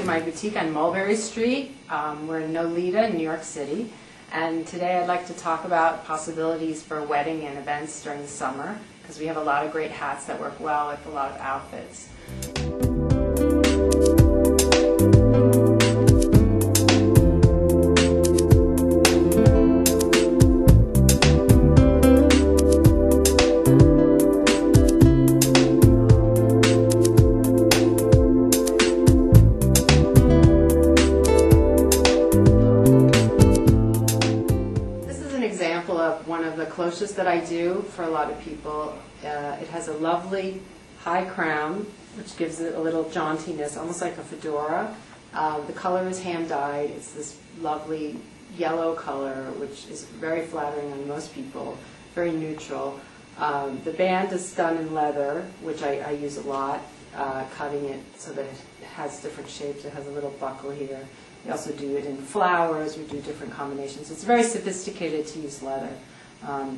to my boutique on Mulberry Street. We're in Nolita in New York City. And today I'd like to talk about possibilities for wedding and events during the summer, because we have a lot of great hats that work well with a lot of outfits. Of one of the cloches that I do for a lot of people. It has a lovely high crown, which gives it a little jauntiness, almost like a fedora. The color is hand-dyed. It's this lovely yellow color, which is very flattering on most people, very neutral. The band is done in leather, which I use a lot, cutting it so that it has different shapes. It has a little buckle here. We also do it in flowers. We do different combinations. It's very sophisticated to use leather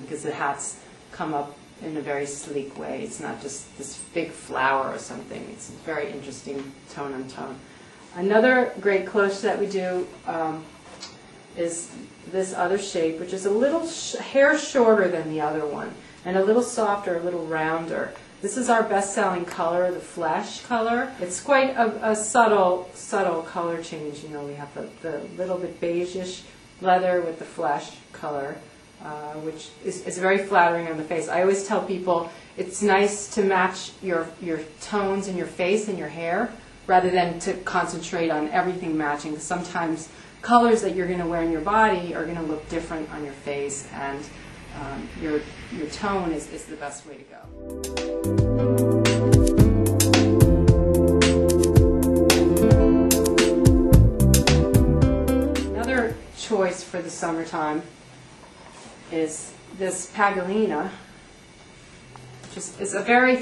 because the hats come up in a very sleek way. It's not just this big flower or something. It's very interesting tone on tone. Another great cloche that we do is this other shape, which is a little hair shorter than the other one and a little softer, a little rounder. This is our best-selling color, the flesh color. It's quite a subtle color change. You know, we have the little bit beige-ish leather with the flesh color, which is very flattering on the face. I always tell people it's nice to match your tones in your face and your hair rather than to concentrate on everything matching. Sometimes colors that you're going to wear in your body are going to look different on your face, and your tone is the best way to go. Another choice for the summertime is this Pagolina, which is a very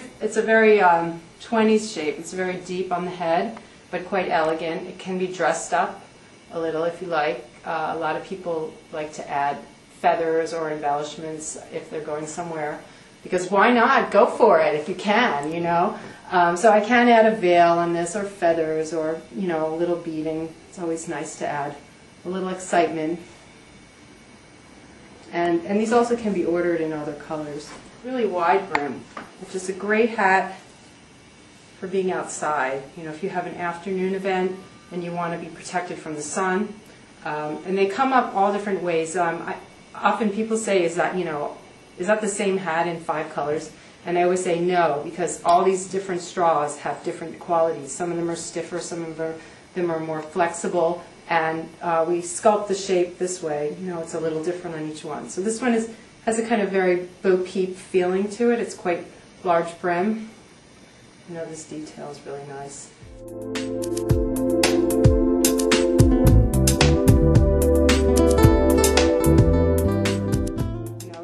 20s shape. It's very deep on the head, but quite elegant. It can be dressed up a little if you like. A lot of people like to add feathers or embellishments if they're going somewhere, because why not? Go for it if you can, you know. So I can add a veil on this, or feathers, or, you know, a little beading. It's always nice to add a little excitement. And these also can be ordered in other colors. Really wide brim, which is a great hat for being outside. You know, if you have an afternoon event and you want to be protected from the sun. And they come up all different ways. Often people say, is that the same hat in 5 colors? And I always say no, because all these different straws have different qualities. Some of them are stiffer, some of them are more flexible, and we sculpt the shape this way. You know, it's a little different on each one. So this one has a kind of very Bo Peep feeling to it. It's quite large brim. You know, this detail is really nice.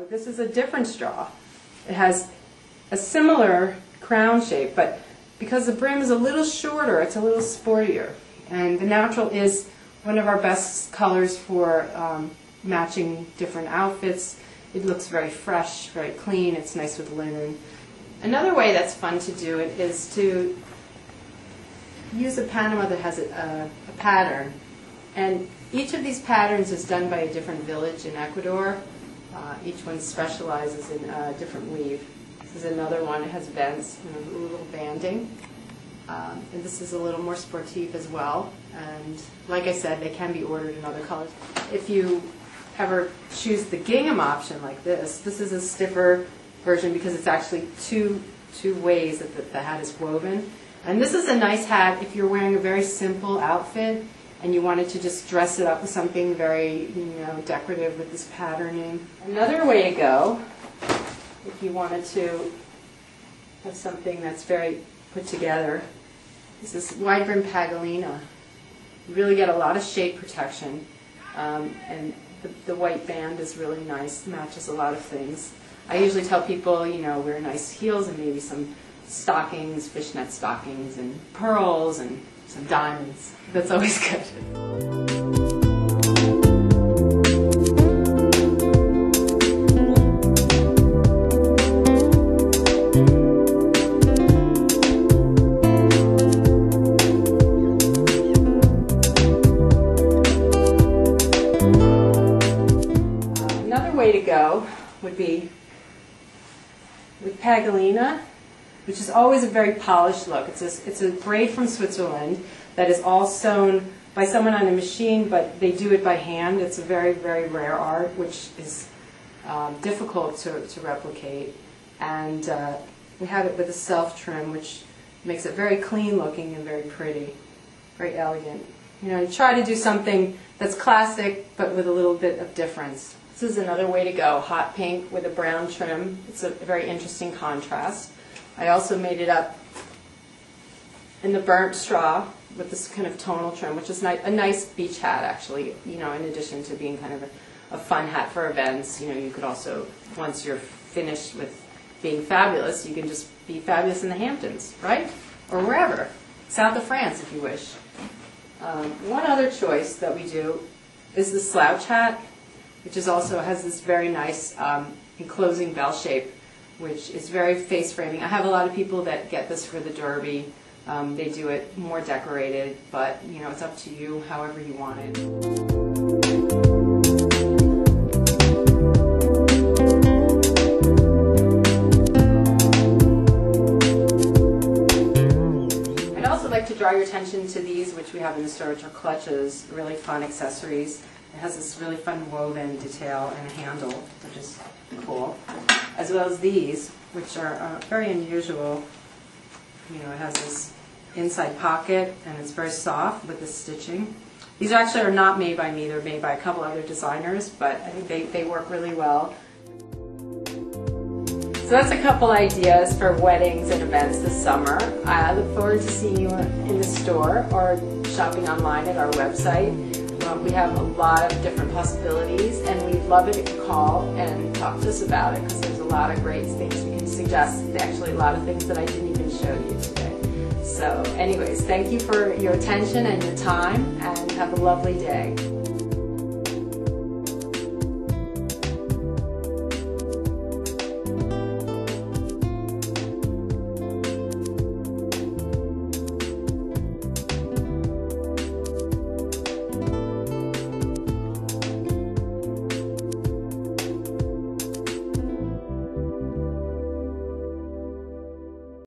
This is a different straw. It has a similar crown shape, but because the brim is a little shorter, it's a little sportier. And the natural is one of our best colors for matching different outfits. It looks very fresh, very clean. It's nice with linen. Another way that's fun to do it is to use a Panama that has a pattern. And each of these patterns is done by a different village in Ecuador. Each one specializes in a different weave. This is another one. It has vents and a little banding. And this is a little more sportive as well. And like I said, they can be ordered in other colors. If you ever choose the gingham option like this is a stiffer version because it's actually two ways that the hat is woven. And this is a nice hat if you're wearing a very simple outfit and you wanted to just dress it up with something very, decorative with this patterning. Another way to go, if you wanted to have something that's very put together, is this wide brim Pagolina. You really get a lot of shade protection, and the white band is really nice, matches a lot of things. I usually tell people, wear nice heels and maybe some stockings, fishnet stockings, and pearls, and some diamonds. That's always good. way to go would be with Pagolina, which is always a very polished look. It's a braid from Switzerland that is all sewn by someone on a machine, but they do it by hand. It's a very, very rare art, which is difficult to replicate. And we have it with a self-trim, which makes it very clean looking and very pretty, very elegant. You know, you try to do something that's classic, but with a little bit of difference. This is another way to go, hot pink with a brown trim. It's a very interesting contrast. I also made it up in the burnt straw with this kind of tonal trim, which is a nice beach hat, actually. You know, in addition to being kind of a fun hat for events, you know, you could also, once you're finished with being fabulous, you can just be fabulous in the Hamptons, right? Or wherever, south of France, if you wish. One other choice that we do is the slouch hat, which is also has this very nice enclosing bell shape, which is very face framing. I have a lot of people that get this for the Derby. They do it more decorated, but you know, it's up to you, however you want it. To draw your attention to these, which we have in the store, which are clutches, really fun accessories. It has this really fun woven detail and a handle, which is cool, as well as these, which are very unusual. You know, it has this inside pocket, and it's very soft with the stitching. These actually are not made by me; they're made by a couple other designers, but I think they work really well. So that's a couple ideas for weddings and events this summer. I look forward to seeing you in the store or shopping online at our website. We have a lot of different possibilities, and we'd love it if you call and talk to us about it, because there's a lot of great things we can suggest. Actually, a lot of things that I didn't even show you today. So anyways, thank you for your attention and your time, and have a lovely day.